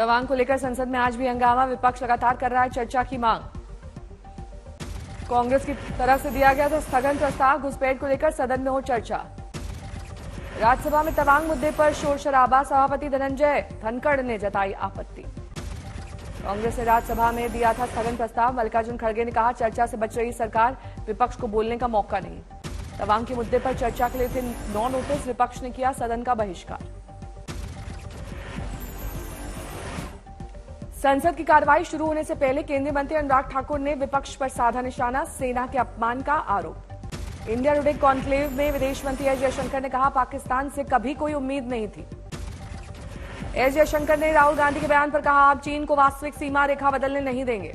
तवांग को लेकर संसद में आज भी हंगामा, विपक्ष लगातार कर रहा है चर्चा की मांग। कांग्रेस की तरफ से दिया गया था स्थगन प्रस्ताव, घुसपैठ को लेकर सदन में हो चर्चा। राज्यसभा में तवांग मुद्दे पर शोर शराबा, सभापति धनंजय धनखड़ ने जताई आपत्ति। कांग्रेस ने राज्यसभा में दिया था स्थगन प्रस्ताव, मल्लिकार्जुन खड़गे ने कहा चर्चा से बच रही सरकार, विपक्ष को बोलने का मौका नहीं। तवांग के मुद्दे पर चर्चा के लिए थे 9 नोटिस, विपक्ष ने किया सदन का बहिष्कार। संसद की कार्रवाई शुरू होने से पहले केंद्रीय मंत्री अनुराग ठाकुर ने विपक्ष पर साधा निशाना, सेना के अपमान का आरोप। इंडिया टुडे कॉन्क्लेव में विदेश मंत्री एस जयशंकर ने कहा पाकिस्तान से कभी कोई उम्मीद नहीं थी। एस जयशंकर ने राहुल गांधी के बयान पर कहा आप चीन को वास्तविक सीमा रेखा बदलने नहीं देंगे।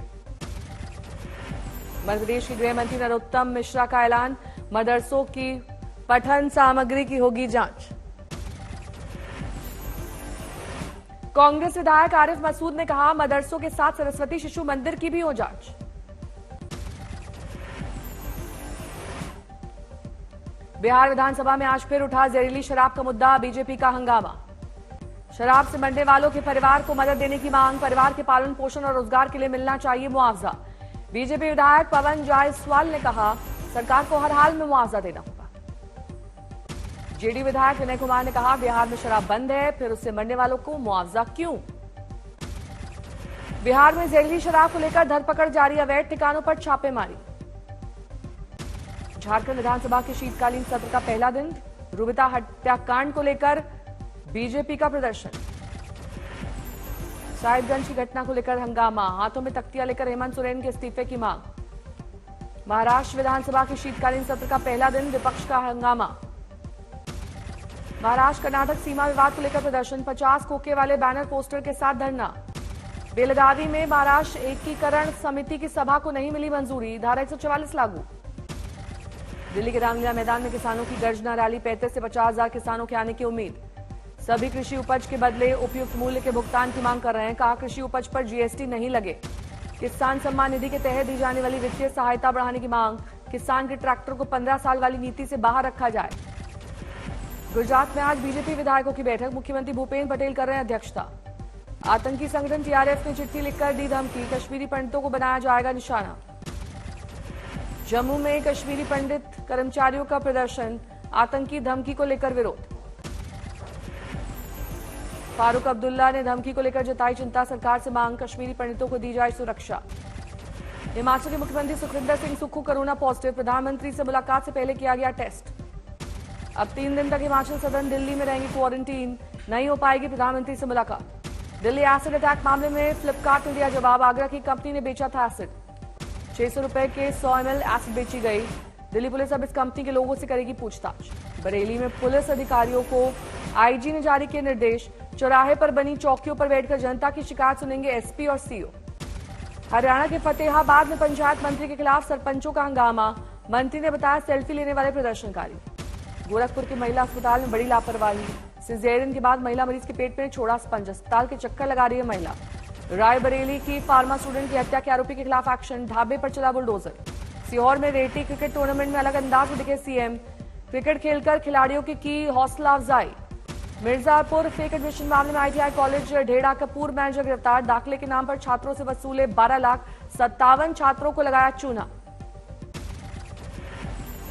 मध्य प्रदेश के गृह मंत्री नरोत्तम मिश्रा का ऐलान, मदरसों की पठन सामग्री की होगी जांच। कांग्रेस विधायक आरिफ मसूद ने कहा मदरसों के साथ सरस्वती शिशु मंदिर की भी हो जांच। बिहार विधानसभा में आज फिर उठा जहरीली शराब का मुद्दा, बीजेपी का हंगामा। शराब से मरने वालों के परिवार को मदद देने की मांग, परिवार के पालन पोषण और रोजगार के लिए मिलना चाहिए मुआवजा। बीजेपी विधायक पवन जायसवाल ने कहा सरकार को हर हाल में मुआवजा देना होगा। जेडी विधायक विनय कुमार ने कहा बिहार में शराब बंद है, फिर उससे मरने वालों को मुआवजा क्यों। बिहार में जहरीली शराब को लेकर धरपकड़ जारी, अवैध ठिकानों पर छापेमारी। झारखंड विधानसभा के शीतकालीन सत्र का पहला दिन, रुबिता हत्याकांड को लेकर बीजेपी का प्रदर्शन। साहिबगंज की घटना को लेकर हंगामा, हाथों में तख्तियां लेकर हेमंत सोरेन के इस्तीफे की मांग। महाराष्ट्र विधानसभा के शीतकालीन सत्र का पहला दिन, विपक्ष का हंगामा। महाराष्ट्र कर्नाटक सीमा विवाद को लेकर प्रदर्शन, 50 खोखे वाले बैनर पोस्टर के साथ धरना। बेलगावी में महाराष्ट्र एकीकरण समिति की सभा को नहीं मिली मंजूरी, धारा 144 लागू। दिल्ली के रामलीला मैदान में किसानों की गर्जना रैली, 35 से 50,000 किसानों के आने की उम्मीद। सभी कृषि उपज के बदले उपयुक्त मूल्य के भुगतान की मांग कर रहे हैं, कहा कृषि उपज पर जीएसटी नहीं लगे। किसान सम्मान निधि के तहत दी जाने वाली वित्तीय सहायता बढ़ाने की मांग, किसान के ट्रैक्टर को 15 साल वाली नीति से बाहर रखा जाए। गुजरात में आज बीजेपी विधायकों की बैठक, मुख्यमंत्री भूपेन्द्र पटेल कर रहे हैं अध्यक्षता। आतंकी संगठन टीआरएफ ने चिट्ठी लिखकर दी धमकी, कश्मीरी पंडितों को बनाया जाएगा निशाना। जम्मू में कश्मीरी पंडित कर्मचारियों का प्रदर्शन, आतंकी धमकी को लेकर विरोध। फारूक अब्दुल्ला ने धमकी को लेकर जताई चिंता, सरकार से मांग कश्मीरी पंडितों को दी जाए सुरक्षा। हिमाचल के मुख्यमंत्री सुखविंदर सिंह सुक्खू कोरोना पॉजिटिव, प्रधानमंत्री से मुलाकात से पहले किया गया टेस्ट। अब 3 दिन तक हिमाचल सदन दिल्ली में रहेंगी क्वारंटीन, नहीं हो पाएगी प्रधानमंत्री से मुलाकात। दिल्ली एसिड अटैक मामले में फ्लिपकार्ट ने दिया जवाब, आगरा की कंपनी ने बेचा था एसिड। 600 रुपए के 100 ml एसिड बेची गई। दिल्ली पुलिस अब इस कंपनी के लोगों से करेगी पूछताछ। बरेली में पुलिस अधिकारियों को आईजी ने जारी किए निर्देश, चौराहे पर बनी चौकियों पर बैठकर जनता की शिकायत सुनेंगे एसपी और सीओ। हरियाणा के फतेहाबाद में पंचायत मंत्री के खिलाफ सरपंचों का हंगामा, मंत्री ने बताया सेल्फी लेने वाले प्रदर्शनकारी। गोरखपुर के महिला अस्पताल में बड़ी लापरवाही, सिजेरियन के बाद महिला मरीज के पेट में छोड़ा स्पंज, अस्पताल के चक्कर लगा रही है महिला। रायबरेली की फार्मा स्टूडेंट की हत्या के आरोपी के खिलाफ एक्शन, ढाबे पर चला बुलडोजर। सीहोर में रेटी क्रिकेट टूर्नामेंट में अलग अंदाज में दिखे सीएम, क्रिकेट खेलकर खिलाड़ियों की हौसला अफजाई। मिर्जापुर फेक एडमिशन मामले में आईटीआई कॉलेज ढेड़ा का पूर्व मैनेजर गिरफ्तार, दाखिले के नाम पर छात्रों से वसूले 12 लाख, 57 छात्रों को लगाया चूना।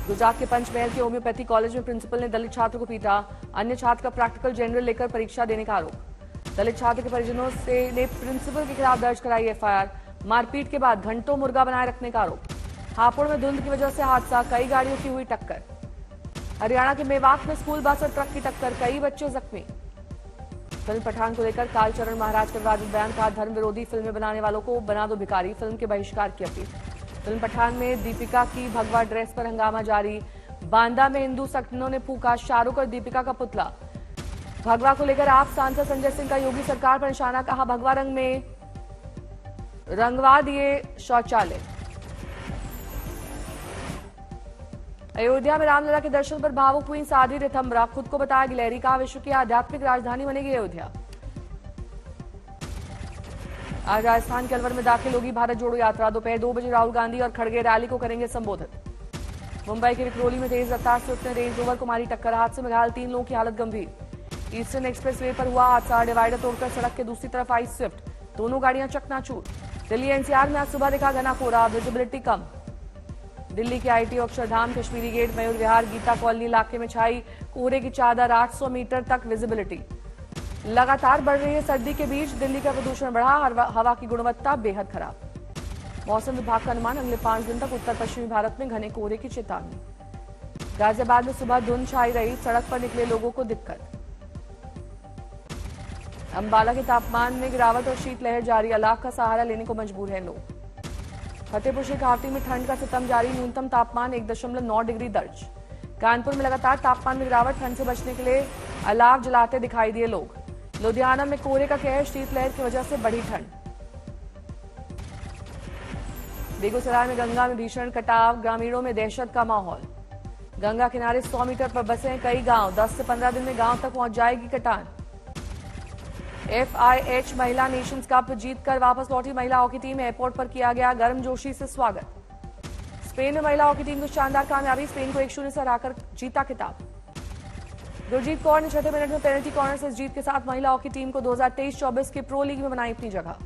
गुजरात के पंचमहल के होम्योपैथी कॉलेज में प्रिंसिपल ने दलित छात्र को पीटा, अन्य छात्र का प्रैक्टिकल जनरल लेकर परीक्षा देने का आरोप। दलित छात्र के परिजनों ने प्रिंसिपल के खिलाफ दर्ज कराई एफआईआर, मारपीट के बाद घंटों मुर्गा बनाए रखने का आरोप। हापुड़ में धुंध की वजह से हादसा, कई गाड़ियों की हुई टक्कर। हरियाणा के मेवात में स्कूल बस और ट्रक की टक्कर, कई बच्चे जख्मी। फिल्म पठान को लेकर कालचरण महाराज का विवादित बयान, कहा धर्म विरोधी फिल्में बनाने वालों को बना दो भिखारी, फिल्म के बहिष्कार की अपील। फिल्म पठान में दीपिका की भगवा ड्रेस पर हंगामा जारी, बांदा में हिंदू संगठनों ने फूंका शाहरुख और दीपिका का पुतला। भगवा को लेकर आप सांसद संजय सिंह का योगी सरकार पर निशाना, कहा भगवा रंग में रंगवा दिए शौचालय। अयोध्या में रामलला के दर्शन पर भावुक हुई साध्वी ऋतंबरा, खुद को बताया गिलहरी, कहा विश्व की आध्यात्मिक राजधानी बनेगी अयोध्या। आज राजस्थान के अलवर में दाखिल होगी भारत जोड़ो यात्रा, दोपहर 2 बजे राहुल गांधी और खड़गे रैली को करेंगे संबोधित। मुंबई के विक्रोली में तेज रफ्तार स्विफ्ट ने रेंज रोवर को मारी टक्कर, हादसे में घायल 3 लोगों की हालत गंभीर। ईस्टर्न एक्सप्रेसवे पर हुआ हादसा, डिवाइडर तोड़कर सड़क के दूसरी तरफ आई स्विफ्ट, दोनों गाड़ियां चकनाचूर। दिल्ली एनसीआर में आज सुबह दिखा घना कोहरा, विजिबिलिटी कम। दिल्ली के IT Akshardham, Kashmiri gate, Mayur Vihar, Geeta colony इलाके में छाई कोहरे की चादर, 800 मीटर तक विजिबिलिटी। लगातार बढ़ रही है सर्दी के बीच दिल्ली का प्रदूषण बढ़ा, हवा की गुणवत्ता बेहद खराब। मौसम विभाग का अनुमान, अगले 5 दिन तक उत्तर पश्चिमी भारत में घने कोहरे की चेतावनी। गाजियाबाद में सुबह धुंध छाई रही, सड़क पर निकले लोगों को दिक्कत। अंबाला के तापमान में गिरावट और शीतलहर जारी, अलाव का सहारा लेने को मजबूर हैं लोग। फतेहपुर शेखावटी में ठंड का सितम जारी, न्यूनतम तापमान 1.9 डिग्री दर्ज। कानपुर में लगातार तापमान में गिरावट, ठंड से बचने के लिए अलाव जलाते दिखाई दिए लोग। लुधियाना में कोहरे का कहर, शीतलहर की वजह से बढ़ी ठंड। बेगूसराय में गंगा में भीषण कटाव, ग्रामीणों में दहशत का माहौल। गंगा किनारे 100 मीटर पर बसे कई गांव, 10 से 15 दिन में गांव तक पहुंच जाएगी कटान। FIH महिला नेशंस कप जीतकर वापस लौटी महिला हॉकी टीम, एयरपोर्ट पर किया गया गर्मजोशी से स्वागत। स्पेन में महिला हॉकी टीम को शानदार कामयाबी, स्पेन को 1-0 से हराकर जीता खिताब। गुरजीत कौर ने 6वें मिनट में पेनल्टी कॉर्नर से इस जीत के साथ महिला हॉकी टीम को 2023-24 के प्रो लीग में बनाई अपनी जगह।